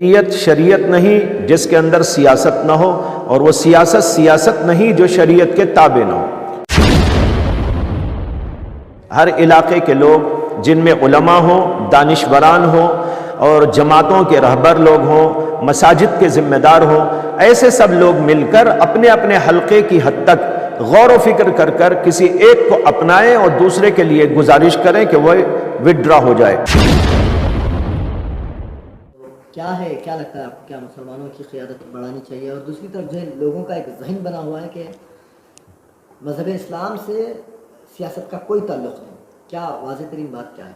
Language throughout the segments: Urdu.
شریعت نہیں جس کے اندر سیاست نہ ہو، اور وہ سیاست نہیں جو شریعت کے تابع نہ ہو۔ ہر علاقے کے لوگ جن میں علماء ہوں، دانشوران ہوں اور جماعتوں کے رہبر لوگ ہوں، مساجد کے ذمہ دار ہوں، ایسے سب لوگ مل کر اپنے اپنے حلقے کی حد تک غور و فکر کر کر کسی ایک کو اپنائیں اور دوسرے کے لیے گزارش کریں کہ وہ وڈرا ہو جائے۔ کیا لگتا ہے آپ کو، کیا مسلمانوں کی قیادت بڑھانی چاہیے؟ اور دوسری طرف جو ہے لوگوں کا ایک ذہن بنا ہوا ہے کہ مذہب اسلام سے سیاست کا کوئی تعلق نہیں، کیا واضح ترین بات کیا ہے؟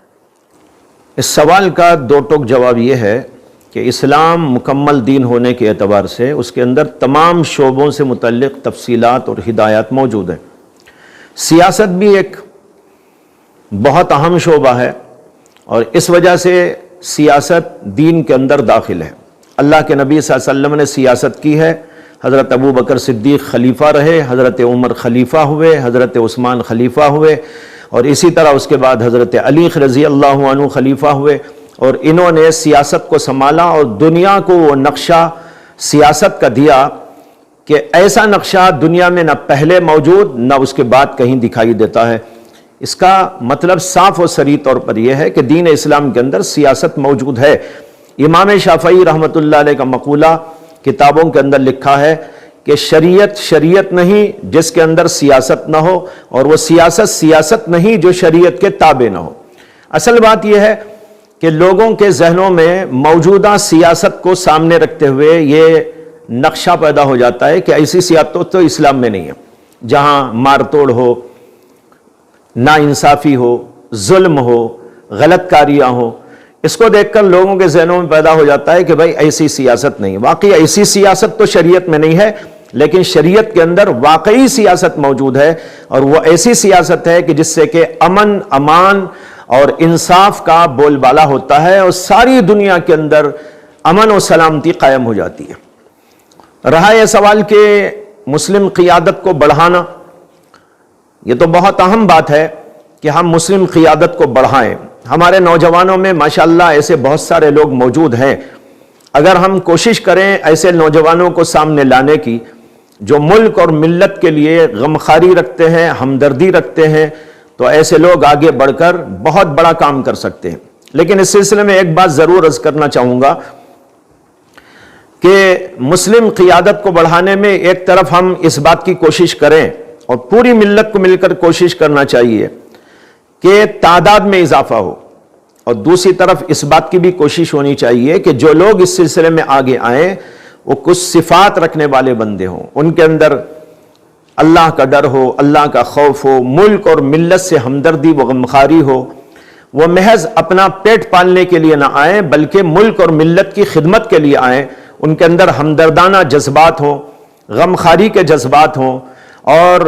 اس سوال کا دو ٹوک جواب یہ ہے کہ اسلام مکمل دین ہونے کے اعتبار سے اس کے اندر تمام شعبوں سے متعلق تفصیلات اور ہدایات موجود ہیں۔ سیاست بھی ایک بہت اہم شعبہ ہے اور اس وجہ سے سیاست دین کے اندر داخل ہے۔ اللہ کے نبی صلی اللہ علیہ وسلم نے سیاست کی ہے، حضرت ابو بکر صدیق خلیفہ رہے، حضرت عمر خلیفہ ہوئے، حضرت عثمان خلیفہ ہوئے، اور اسی طرح اس کے بعد حضرت علی رضی اللہ عنہ خلیفہ ہوئے، اور انہوں نے سیاست کو سنبھالا اور دنیا کو وہ نقشہ سیاست کا دیا کہ ایسا نقشہ دنیا میں نہ پہلے موجود نہ اس کے بعد کہیں دکھائی دیتا ہے۔ اس کا مطلب صاف و صریح طور پر یہ ہے کہ دین اسلام کے اندر سیاست موجود ہے۔ امام شافعی رحمۃ اللہ علیہ کا مقولہ کتابوں کے اندر لکھا ہے کہ شریعت نہیں جس کے اندر سیاست نہ ہو، اور وہ سیاست نہیں جو شریعت کے تابع نہ ہو۔ اصل بات یہ ہے کہ لوگوں کے ذہنوں میں موجودہ سیاست کو سامنے رکھتے ہوئے یہ نقشہ پیدا ہو جاتا ہے کہ ایسی سیاست تو اسلام میں نہیں ہے، جہاں مار توڑ ہو، ناانصافی ہو، ظلم ہو، غلط کاریاں ہوں۔ اس کو دیکھ کر لوگوں کے ذہنوں میں پیدا ہو جاتا ہے کہ بھائی ایسی سیاست نہیں۔ واقعی ایسی سیاست تو شریعت میں نہیں ہے، لیکن شریعت کے اندر واقعی سیاست موجود ہے، اور وہ ایسی سیاست ہے کہ جس سے کہ امن، امان اور انصاف کا بول بالا ہوتا ہے، اور ساری دنیا کے اندر امن و سلامتی قائم ہو جاتی ہے۔ رہا یہ سوال کہ مسلم قیادت کو بڑھانا، یہ تو بہت اہم بات ہے کہ ہم مسلم قیادت کو بڑھائیں۔ ہمارے نوجوانوں میں ماشاءاللہ ایسے بہت سارے لوگ موجود ہیں۔ اگر ہم کوشش کریں ایسے نوجوانوں کو سامنے لانے کی جو ملک اور ملت کے لیے غمخواری رکھتے ہیں، ہمدردی رکھتے ہیں، تو ایسے لوگ آگے بڑھ کر بہت بڑا کام کر سکتے ہیں۔ لیکن اس سلسلے میں ایک بات ضرور عرض کرنا چاہوں گا کہ مسلم قیادت کو بڑھانے میں ایک طرف ہم اس بات کی کوشش کریں، اور پوری ملت کو مل کر کوشش کرنا چاہیے کہ تعداد میں اضافہ ہو، اور دوسری طرف اس بات کی بھی کوشش ہونی چاہیے کہ جو لوگ اس سلسلے میں آگے آئیں وہ کچھ صفات رکھنے والے بندے ہوں، ان کے اندر اللہ کا ڈر ہو، اللہ کا خوف ہو، ملک اور ملت سے ہمدردی و غمخواری ہو۔ وہ محض اپنا پیٹ پالنے کے لیے نہ آئیں بلکہ ملک اور ملت کی خدمت کے لیے آئیں۔ ان کے اندر ہمدردانہ جذبات ہوں، غمخواری کے جذبات ہوں، اور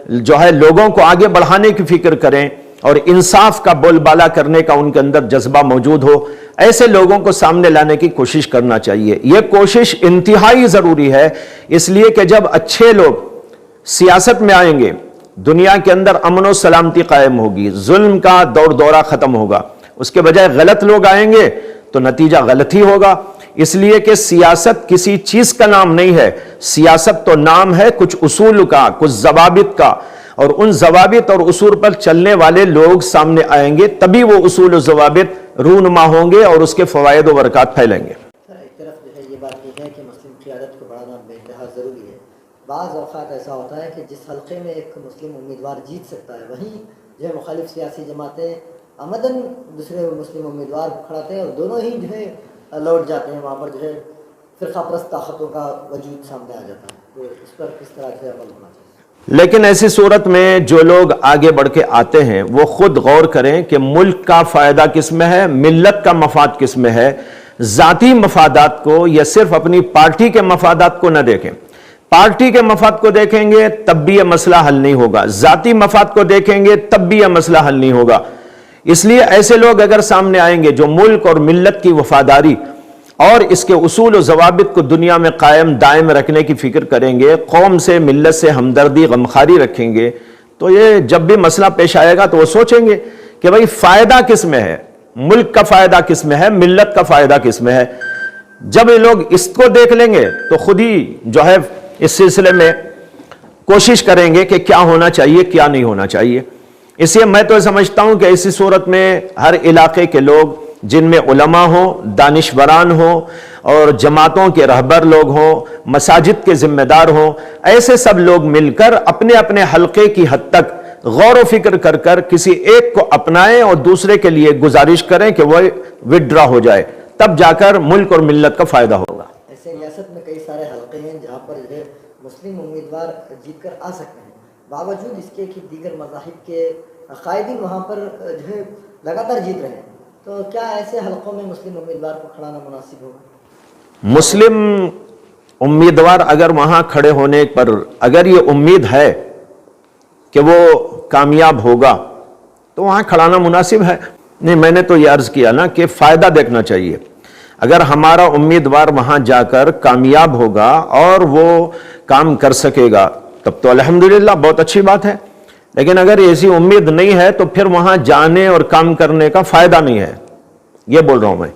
جو ہے لوگوں کو آگے بڑھانے کی فکر کریں، اور انصاف کا بول بالا کرنے کا ان کے اندر جذبہ موجود ہو۔ ایسے لوگوں کو سامنے لانے کی کوشش کرنا چاہیے۔ یہ کوشش انتہائی ضروری ہے، اس لیے کہ جب اچھے لوگ سیاست میں آئیں گے دنیا کے اندر امن و سلامتی قائم ہوگی، ظلم کا دور دورہ ختم ہوگا۔ اس کے بجائے غلط لوگ آئیں گے تو نتیجہ غلط ہی ہوگا۔ اس لیے کہ سیاست کسی چیز کا نام نہیں ہے، سیاست تو نام ہے کچھ اصول کا، کچھ ضوابط کا، اور ان ضوابط اور اصول پر چلنے والے لوگ سامنے آئیں گے، تبھی وہ اصول و ضوابط رونما ہوں گے اور اس کے فوائد و برکات پھیلیں گے۔ ایک طرف جو ہے یہ بات یہ ہے کہ مسلم قیادت کو بڑھانا بے انتہا ضروری ہے۔ بعض اوقات ایسا ہوتا ہے کہ جس حلقے میں ایک مسلم امیدوار جیت سکتا ہے، وہیں جو ہے مخالف سیاسی جماعتیں عمداً دوسرے مسلم امیدوار کو کھڑاتے ہیں، اور دونوں ہی جو ہے لوٹ جاتے ہیں۔ وہاں پر جو ہے فرقہ پرست طاقتوں کا وجود سامنے آ جاتا ہے۔ تو اس پر کس طرح سے عمل ہونا چاہیے؟ لیکن ایسی صورت میں جو لوگ آگے بڑھ کے آتے ہیں وہ خود غور کریں کہ ملک کا فائدہ کس میں ہے، ملت کا مفاد کس میں ہے۔ ذاتی مفادات کو یا صرف اپنی پارٹی کے مفادات کو نہ دیکھیں۔ پارٹی کے مفاد کو دیکھیں گے تب بھی یہ مسئلہ حل نہیں ہوگا، ذاتی مفاد کو دیکھیں گے تب بھی یہ مسئلہ حل نہیں ہوگا۔ اس لیے ایسے لوگ اگر سامنے آئیں گے جو ملک اور ملت کی وفاداری اور اس کے اصول و ضوابط کو دنیا میں قائم دائم رکھنے کی فکر کریں گے، قوم سے ملت سے ہمدردی غمخواری رکھیں گے، تو یہ جب بھی مسئلہ پیش آئے گا تو وہ سوچیں گے کہ بھائی فائدہ کس میں ہے، ملک کا فائدہ کس میں ہے, ملت کا فائدہ کس میں ہے. جب یہ لوگ اس کو دیکھ لیں گے تو خود ہی جو ہے اس سلسلے میں کوشش کریں گے کہ کیا ہونا چاہیے کیا نہیں ہونا چاہیے. اس لیے میں تو سمجھتا ہوں کہ ایسی صورت میں ہر علاقے کے لوگ جن میں علماء ہوں, دانشوران ہوں اور جماعتوں کے رہبر لوگ ہوں, مساجد کے ذمہ دار ہوں, ایسے سب لوگ مل کر اپنے اپنے حلقے کی حد تک غور و فکر کر کر کسی ایک کو اپنائیں اور دوسرے کے لیے گزارش کریں کہ وہ وڈرا ہو جائے, تب جا کر ملک اور ملت کا فائدہ ہوگا. ایسے ریاست میں کئی سارے حلقے ہیں جہاں پر جو ہے مسلم امیدوار جیت کر آ سکتے ہیں, باوجود اس کے کہ دیگر مذاہب کے قائدین وہاں پر جو ہے لگاتار جیت رہے ہیں, تو کیا ایسے حلقوں میں مسلم امیدوار کو کھڑانا مناسب ہوگا؟ مسلم امیدوار اگر وہاں کھڑے ہونے پر اگر یہ امید ہے کہ وہ کامیاب ہوگا تو وہاں کھڑانا مناسب ہے. نہیں, میں نے تو یہ عرض کیا نا کہ فائدہ دیکھنا چاہیے. اگر ہمارا امیدوار وہاں جا کر کامیاب ہوگا اور وہ کام کر سکے گا تب تو الحمدللہ بہت اچھی بات ہے. لیکن اگر ایسی امید نہیں ہے تو پھر وہاں جانے اور کام کرنے کا فائدہ نہیں ہے, یہ بول رہا ہوں میں.